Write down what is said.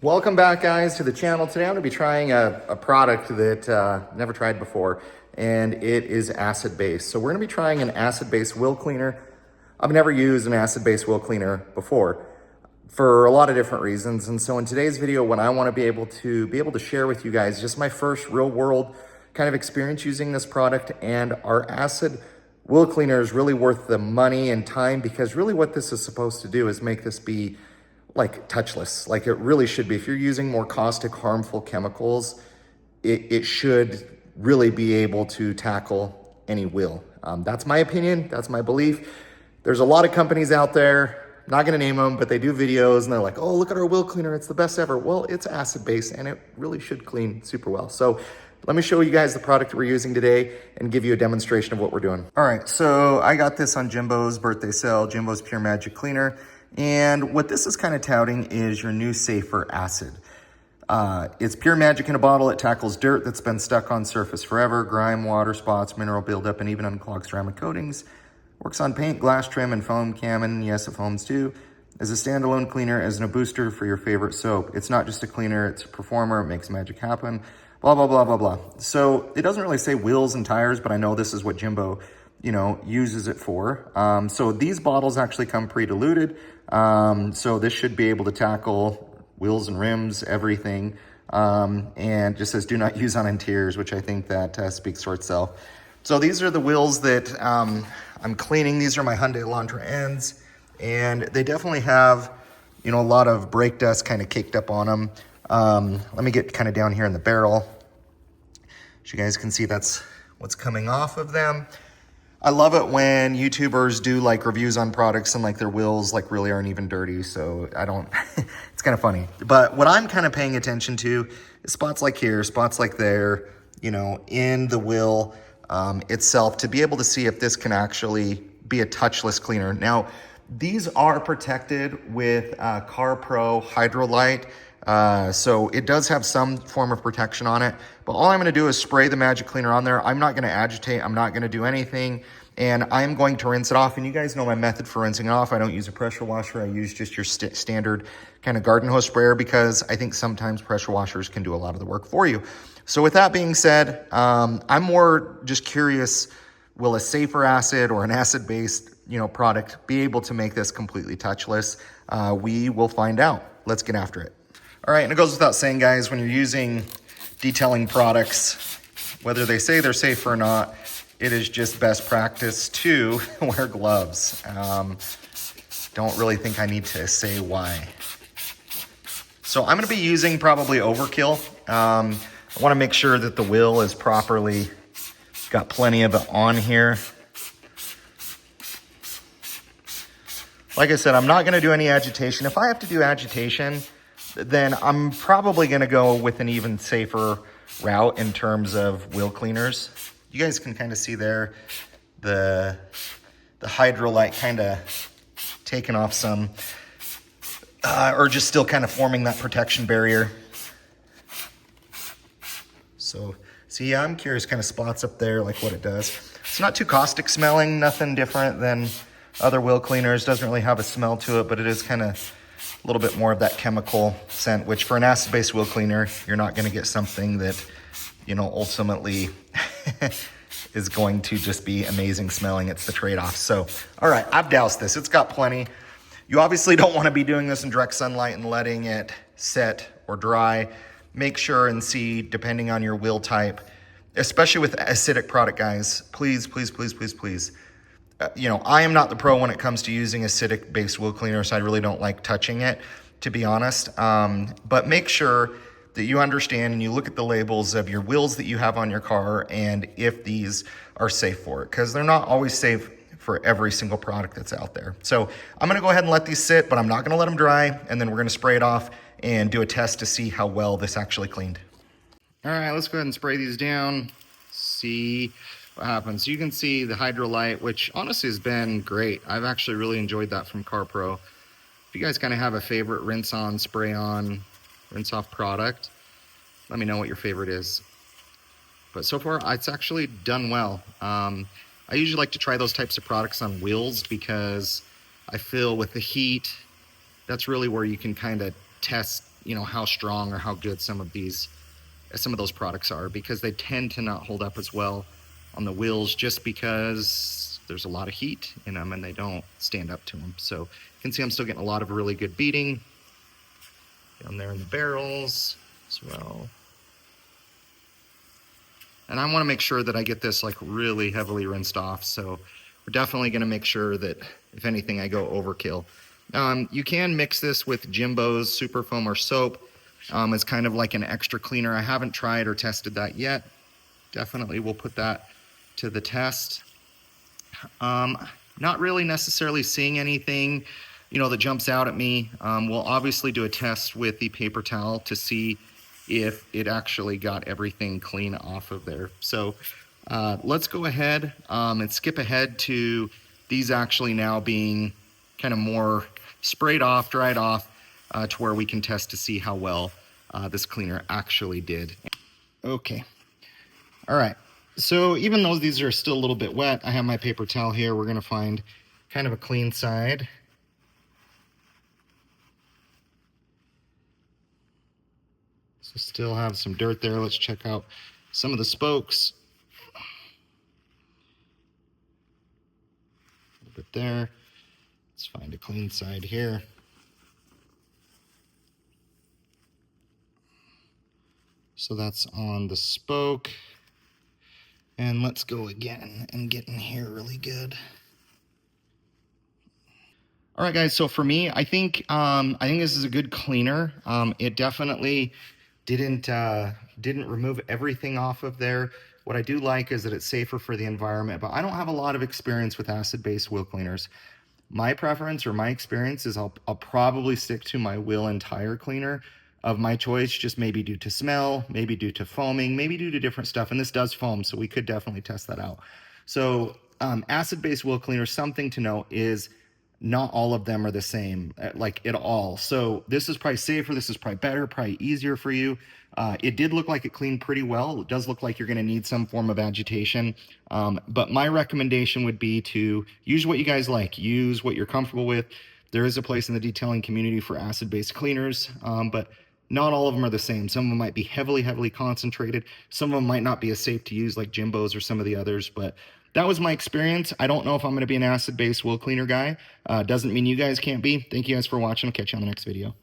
Welcome back, guys, to the channel. Today I'm going to be trying a product that never tried before, and it is acid-based. So we're going to be trying an acid-based wheel cleaner. I've never used an acid-based wheel cleaner before for a lot of different reasons. And so in today's video, what I want to be able to share with you guys, just my first real world kind of experience using this product, and our acid wheel cleaner is really worth the money and time, because really what this is supposed to do is make this be like touchless, like it really should be. If you're using more caustic, harmful chemicals, it should really be able to tackle any wheel. That's my opinion, that's my belief. There's a lot of companies out there, I'm not gonna name them, but they do videos and they're like, oh, look at our wheel cleaner, it's the best ever. Well, it's acid-based and it really should clean super well. So let me show you guys the product we're using today and give you a demonstration of what we're doing. All right, so I got this on Jimbo's birthday sale, Jimbo's Pure Magic Cleaner. And what this is kind of touting is your new safer acid. It's pure magic in a bottle. It tackles dirt that's been stuck on surface forever, grime, water spots, mineral buildup, and even unclogged ceramic coatings. Works on paint, glass trim, and foam cam, and yes, it foams too. As a standalone cleaner, as a booster for your favorite soap. It's not just a cleaner, it's a performer, it makes magic happen, blah, blah, blah, blah, blah. So it doesn't really say wheels and tires, but I know this is what Jimbo, uses it for. So these bottles actually come pre-diluted. So this should be able to tackle wheels and rims, everything. And just says do not use on interiors, which I think that speaks for itself. So these are the wheels that I'm cleaning. These are my Hyundai Elantra ends, and they definitely have, a lot of brake dust kind of caked up on them. Let me get kind of down here in the barrel. As you guys can see, that's what's coming off of them. I love it when YouTubers do like reviews on products and like their wheels like really aren't even dirty. So it's kind of funny. But what I'm kind of paying attention to is spots like here, spots like there, in the wheel itself, to be able to see if this can actually be a touchless cleaner. Now, these are protected with CarPro Hydrolite. So it does have some form of protection on it, but all I'm going to do is spray the magic cleaner on there. I'm not going to agitate. I'm not going to do anything, and I'm going to rinse it off. And you guys know my method for rinsing it off. I don't use a pressure washer. I use just your standard kind of garden hose sprayer, because I think sometimes pressure washers can do a lot of the work for you. So with that being said, I'm more just curious, will a safer acid or an acid-based, product be able to make this completely touchless? We will find out. Let's get after it. All right, and it goes without saying, guys, when you're using detailing products, whether they say they're safe or not, it is just best practice to wear gloves. Don't really think I need to say why. So I'm gonna be using probably overkill. I wanna make sure that the wheel is properly, got plenty of it on here. Like I said, I'm not gonna do any agitation. If I have to do agitation, then I'm probably gonna go with an even safer route in terms of wheel cleaners. You guys can kind of see there, the Hydrolite kind of taking off some, or just still kind of forming that protection barrier. So, see, I'm curious, kind of spots up there, like what it does. It's not too caustic smelling, nothing different than other wheel cleaners. Doesn't really have a smell to it, but it is kind of a little bit more of that chemical scent, which for an acid-based wheel cleaner, you're not going to get something that, ultimately is going to just be amazing smelling. It's the trade-off. So, all right, I've doused this. It's got plenty. You obviously don't want to be doing this in direct sunlight and letting it set or dry. Make sure and see, depending on your wheel type, especially with acidic product, guys, please, please, please, please, please. I am not the pro when it comes to using acidic-based wheel cleaner, so I really don't like touching it, to be honest. But make sure that you understand and you look at the labels of your wheels that you have on your car and if these are safe for it, because they're not always safe for every single product that's out there. So I'm gonna go ahead and let these sit, but I'm not gonna let them dry, and then we're gonna spray it off and do a test to see how well this actually cleaned. All right, let's go ahead and spray these down, see what happens. You can see the Hydrolite, which honestly has been great. I've actually really enjoyed that from CarPro. If you guys kind of have a favorite rinse on, spray on, rinse off product, let me know what your favorite is. But so far, it's actually done well. I usually like to try those types of products on wheels, because I feel with the heat, that's really where you can kind of test, you know, how strong or how good some of those products are, because they tend to not hold up as well on the wheels just because there's a lot of heat in them and they don't stand up to them. So you can see I'm still getting a lot of really good beating down there in the barrels as well. And I want to make sure that I get this like really heavily rinsed off. So we're definitely going to make sure that if anything, I go overkill. You can mix this with Jimbo's Super Foam or soap. It's kind of like an extra cleaner. I haven't tried or tested that yet. Definitely we'll put that to the test. Not really necessarily seeing anything, you know, that jumps out at me. We'll obviously do a test with the paper towel to see if it actually got everything clean off of there. So let's go ahead and skip ahead to these actually now being kind of more sprayed off, dried off, to where we can test to see how well this cleaner actually did. Okay. All right. So even though these are still a little bit wet, I have my paper towel here. We're going to find kind of a clean side. So still have some dirt there. Let's check out some of the spokes. A little bit there. Let's find a clean side here. So that's on the spoke. And let's go again and get in here really good. All right, guys, so for me, I think this is a good cleaner. It definitely didn't remove everything off of there. What I do like is that it's safer for the environment, but I don't have a lot of experience with acid-based wheel cleaners. My preference or my experience is I'll probably stick to my wheel and tire cleaner of my choice, just maybe due to smell, maybe due to foaming, maybe due to different stuff. And this does foam, so we could definitely test that out. So acid-based wheel cleaner, something to note is not all of them are the same, like at all. So this is probably safer, this is probably better, probably easier for you. It did look like it cleaned pretty well. It does look like you're gonna need some form of agitation. But my recommendation would be to use what you guys like, use what you're comfortable with. There is a place in the detailing community for acid-based cleaners, but not all of them are the same. Some of them might be heavily, heavily concentrated. Some of them might not be as safe to use like Jimbo's or some of the others, but that was my experience. I don't know if I'm going to be an acid-based wheel cleaner guy. Doesn't mean you guys can't be. Thank you guys for watching. I'll catch you on the next video.